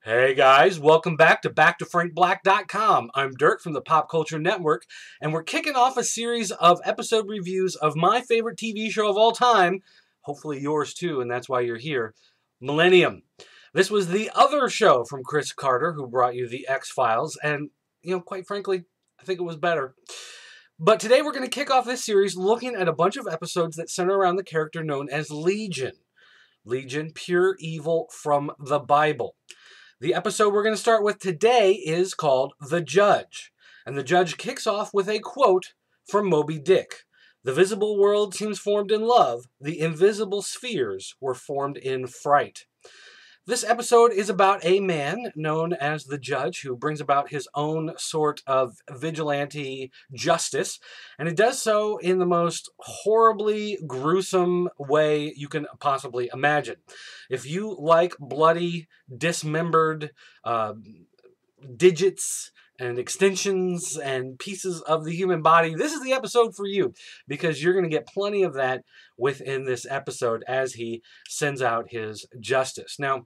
Hey guys, welcome back to BackToFrankBlack.com. I'm Dirk from the Pop Culture Network, and we're kicking off a series of episode reviews of my favorite TV show of all time, hopefully yours too, and that's why you're here, Millennium. This was the other show from Chris Carter, who brought you the X-Files, and, quite frankly, I think it was better. But today we're going to kick off this series looking at a bunch of episodes that center around the character known as Legion. Legion, pure evil from the Bible. The episode we're going to start with today is called The Judge. And the Judge kicks off with a quote from Moby Dick. The visible world seems formed in love. The invisible spheres were formed in fright. This episode is about a man known as the Judge who brings about his own sort of vigilante justice, and he does so in the most horribly gruesome way you can possibly imagine. If you like bloody, dismembered digits and extensions and pieces of the human body, this is the episode for you, because you're going to get plenty of that within this episode as he sends out his justice. Now,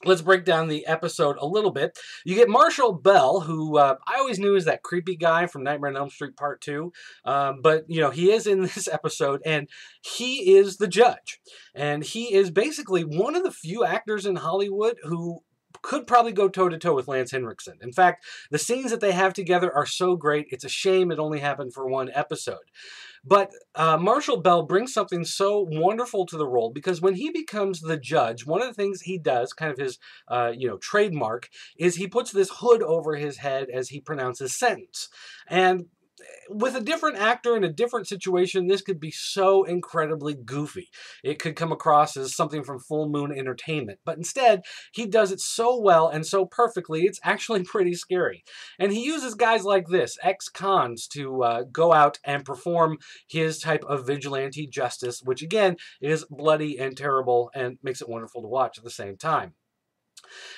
let's break down the episode a little bit. You get Marshall Bell, who I always knew as that creepy guy from Nightmare on Elm Street Part 2. But, he is in this episode, and he is the Judge. And he is basically one of the few actors in Hollywood who could probably go toe-to-toe with Lance Henriksen. In fact, the scenes that they have together are so great, it's a shame it only happened for one episode. But Marshall Bell brings something so wonderful to the role, because when he becomes the Judge, one of the things he does, kind of his, trademark, is he puts this hood over his head as he pronounces sentence. And with a different actor in a different situation, this could be so incredibly goofy. It could come across as something from Full Moon Entertainment. But instead, he does it so well and so perfectly, it's actually pretty scary. And he uses guys like this, ex-cons, to go out and perform his type of vigilante justice, which again is bloody and terrible and makes it wonderful to watch at the same time.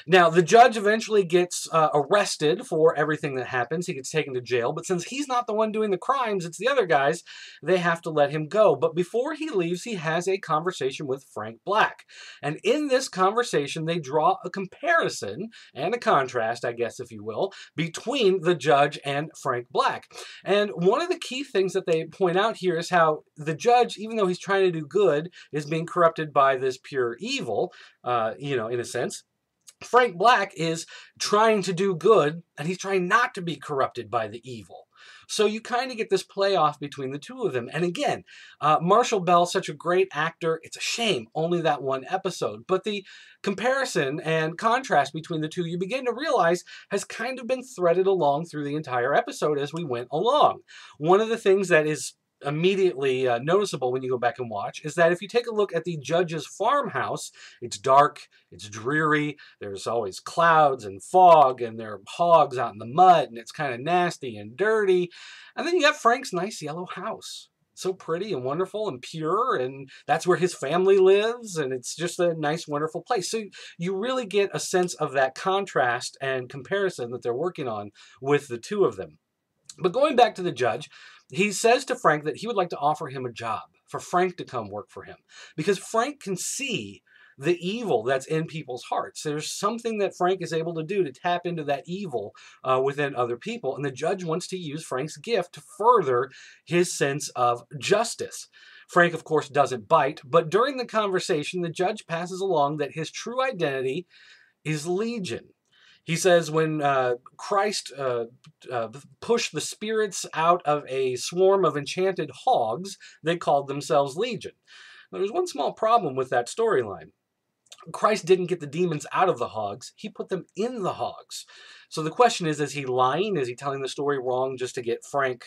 Now, the Judge eventually gets arrested for everything that happens. He gets taken to jail, but since he's not the one doing the crimes, it's the other guys, they have to let him go. But before he leaves, he has a conversation with Frank Black. And in this conversation, they draw a comparison and a contrast, I guess, if you will, between the Judge and Frank Black. And one of the key things that they point out here is how the Judge, even though he's trying to do good, is being corrupted by this pure evil, in a sense. Frank Black is trying to do good, and he's trying not to be corrupted by the evil. So you kind of get this playoff between the two of them. And again, Marshall Bell, such a great actor. It's a shame, only that one episode. But the comparison and contrast between the two, you begin to realize, has kind of been threaded along through the entire episode as we went along. One of the things that is immediately noticeable when you go back and watch is that if you take a look at the Judge's farmhouse, it's dark, it's dreary, there's always clouds and fog, and there are hogs out in the mud, and it's kind of nasty and dirty. And then you got Frank's nice yellow house. So pretty and wonderful and pure, and that's where his family lives, and it's just a nice, wonderful place. So you really get a sense of that contrast and comparison that they're working on with the two of them. But going back to the Judge, he says to Frank that he would like to offer him a job, for Frank to come work for him, because Frank can see the evil that's in people's hearts. There's something that Frank is able to do to tap into that evil within other people, and the Judge wants to use Frank's gift to further his sense of justice. Frank, of course, doesn't bite, but during the conversation, the Judge passes along that his true identity is Legion. He says when Christ pushed the spirits out of a swarm of enchanted hogs, they called themselves Legion. Now, there's one small problem with that storyline. Christ didn't get the demons out of the hogs. He put them in the hogs. So the question is he lying? Is he telling the story wrong just to get Frank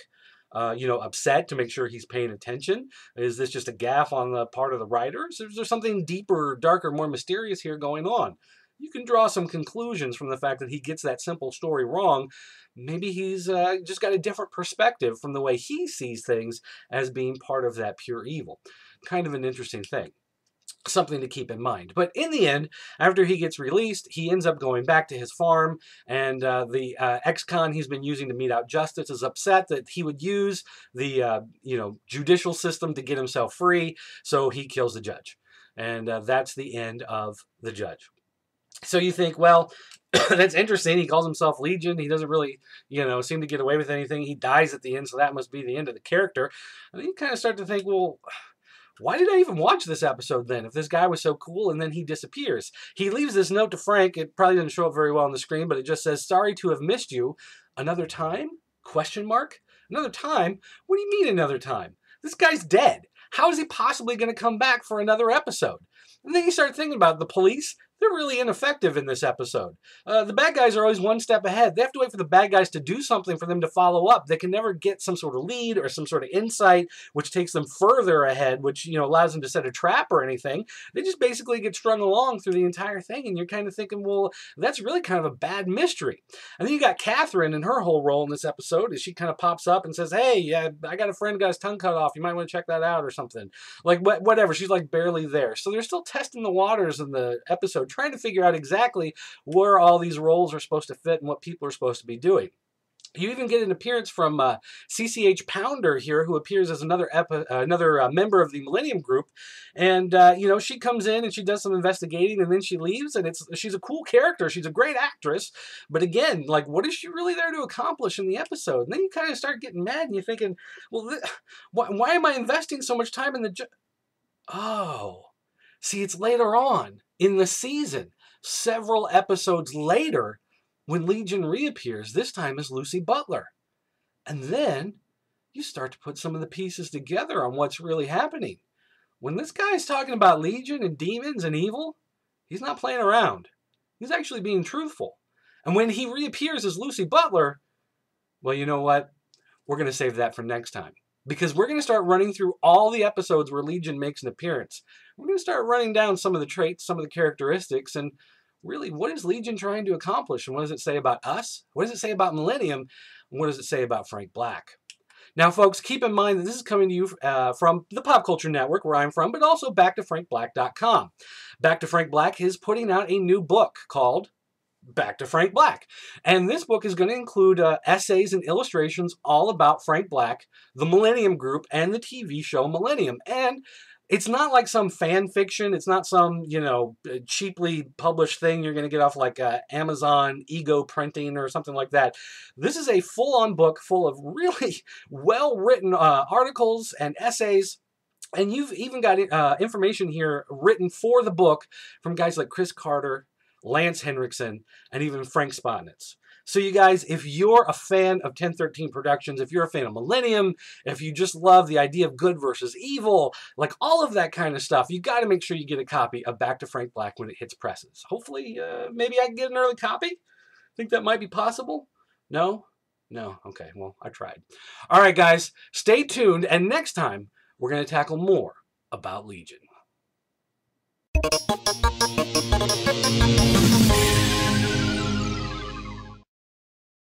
upset, to make sure he's paying attention? Is this just a gaffe on the part of the writers? Is there something deeper, darker, more mysterious here going on? You can draw some conclusions from the fact that he gets that simple story wrong. Maybe he's just got a different perspective from the way he sees things as being part of that pure evil. Kind of an interesting thing. Something to keep in mind. But in the end, after he gets released, he ends up going back to his farm, and the ex-con he's been using to mete out justice is upset that he would use the judicial system to get himself free, so he kills the Judge. And that's the end of the Judge. So you think, well, that's interesting. He calls himself Legion. He doesn't really, seem to get away with anything. He dies at the end, so that must be the end of the character. And then you kind of start to think, well, why did I even watch this episode then if this guy was so cool and then he disappears? He leaves this note to Frank. It probably doesn't show up very well on the screen, but it just says, "Sorry to have missed you. Another time? Question mark? Another time? What do you mean another time? This guy's dead. How is he possibly going to come back for another episode?" And then you start thinking about the police. They're really ineffective in this episode. The bad guys are always one step ahead. They have to wait for the bad guys to do something for them to follow up. They can never get some sort of lead or some sort of insight, which takes them further ahead, which allows them to set a trap or anything. They just basically get strung along through the entire thing, and you're kind of thinking, well, that's really kind of a bad mystery. And then you got Catherine and her whole role in this episode is she kind of pops up and says, "Hey, I got a friend got his tongue cut off. You might want to check that out," or something. Like, whatever. She's like barely there. So they're still testing the waters in the episode, trying to figure out exactly where all these roles are supposed to fit and what people are supposed to be doing. You even get an appearance from CCH Pounder here, who appears as another member of the Millennium Group. And, she comes in and she does some investigating and then she leaves. And she's a cool character. She's a great actress. But again, like, what is she really there to accomplish in the episode? And then you kind of start getting mad and you're thinking, well, why am I investing so much time in the... Oh, see, it's later on in the season, several episodes later, when Legion reappears, this time as Lucy Butler. And then you start to put some of the pieces together on what's really happening. When this guy's talking about Legion and demons and evil, he's not playing around. He's actually being truthful. And when he reappears as Lucy Butler, well, you know what? We're going to save that for next time. Because we're going to start running through all the episodes where Legion makes an appearance. We're going to start running down some of the traits, some of the characteristics, and really, what is Legion trying to accomplish? And what does it say about us? What does it say about Millennium? And what does it say about Frank Black? Now, folks, keep in mind that this is coming to you from the Pop Culture Network, where I'm from, but also BackToFrankBlack.com. Back to Frank Black is putting out a new book called Back to Frank Black. And this book is going to include essays and illustrations all about Frank Black, the Millennium Group, and the TV show Millennium. And it's not like some fan fiction. It's not some, cheaply published thing you're going to get off like Amazon Ego Printing or something like that. This is a full-on book full of really well-written articles and essays. And you've even got information here written for the book from guys like Chris Carter, Lance Henriksen, and even Frank Spotnitz. So you guys, if you're a fan of 1013 Productions, if you're a fan of Millennium, if you just love the idea of good versus evil, like all of that kind of stuff, you got to make sure you get a copy of Back to Frank Black when it hits presses. Hopefully, maybe I can get an early copy. Think that might be possible? No? No? Okay, well, I tried. All right, guys, stay tuned, and next time, we're going to tackle more about Legion.